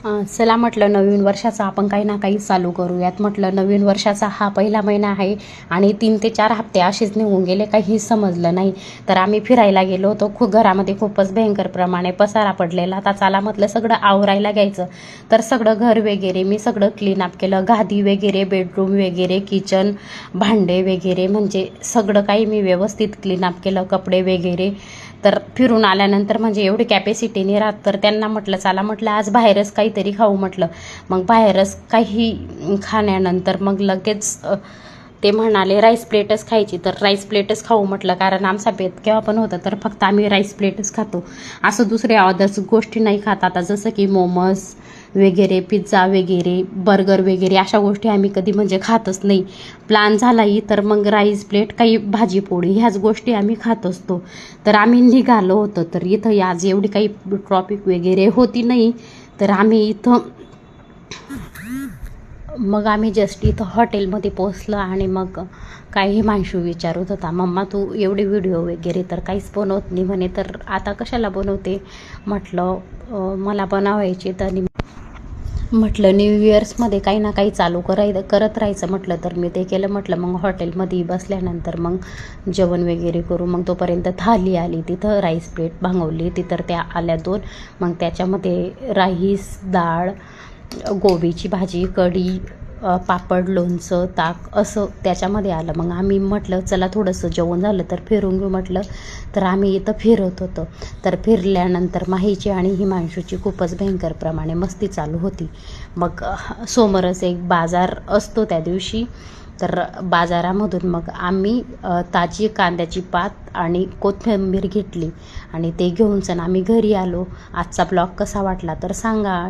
चला म्हटलं नवीन वर्षाचा आपण काही ना काही चालू करूयात. म्हटलं नवीन वर्षाचा हा पहिला महिना आहे आणि 3 ते 4 हप्ते असेच निघून गेले, काही समजलं नाही. तर आम्ही फिरायला गेलो होतो. घरामध्ये खूपच भयंकर प्रमाणे पसारा पडलेला. आता चला म्हटलं सगळं आवरायला घ्यायचं. तर सगळं घर वगैरे मी सगळं क्लीनअप केलं. गादी वगैरे, बेडरूम वगैरे, किचन, भांडे वगैरे, म्हणजे सगळं काही मी व्यवस्थित क्लीनअप केलं. कपडे वगैरे. तर फिरून आल्यानंतर म्हणजे एवढी कॅपॅसिटी नाही राहत, तर त्यांना म्हटलं चला म्हटलं आज बाहेरच काहीतरी खाऊ म्हटलं. मग बाहेरच काही खाण्यानंतर मग लगेच ते म्हणाले राईस प्लेटच खायची. तर राईस प्लेटच खाऊ म्हटलं, कारण आमचा बेत केव्हा पण होतं तर फक्त आम्ही राईस प्लेटच खातो. असं दुसऱ्या अदर्स गोष्टी नाही खात. आता जसं की मोमोज वगैरे, पिझ्झा वगैरे, बर्गर वगैरे अशा गोष्टी आम्ही कधी म्हणजे खातच नाही. प्लॅन झालाही तर मग राईस प्लेट, काही भाजी पोळी ह्याच गोष्टी आम्ही खात असतो. तर आम्ही निघालो होतो. तर इथं आज एवढी काही ट्रॉफिक वगैरे होती नाही. तर आम्ही इथं मग आम्ही जस्ट इथं हॉटेलमध्ये पोचलो आणि मग काही हिमांशू विचारत होता, मम्मा तू एवढे व्हिडिओ वगैरे तर काहीच बनवत नाही म्हणे, तर आता कशाला बनवते. म्हटलं मला बनवायचे. तर म्हटलं न्यू इयर्समध्ये काही ना काही चालू करत राहायचं म्हटलं. तर मी ते केलं. म्हटलं मग हॉटेलमध्ये बसल्यानंतर मग जेवण वगैरे करू. मग तोपर्यंत थाली आली. तिथं राईस प्लेट भांगवली. तिथं त्या आल्या 2. मग त्याच्यामध्ये राईस, डाळ, गोबीची भाजी, कढी, पापड, लोणचं, ताक असं त्याच्यामध्ये आलं. मग आम्ही म्हटलं चला थोडंसं जेवण झालं तर फिरून घेऊ म्हटलं. तर आम्ही इथं फिरत होतो. तर फिरल्यानंतर माहीची आणि हिमांशूची खूपच भयंकर प्रमाणे मस्ती चालू होती. मग समोरच एक बाजार असतो त्या दिवशी. तर बाजारामधून मग आम्ही ताजी कांद्याची पात आणि कोथिंबीर घेतली आणि ते घेऊन आम्ही घरी आलो. आजचा ब्लॉग कसा वाटला तर सांगा.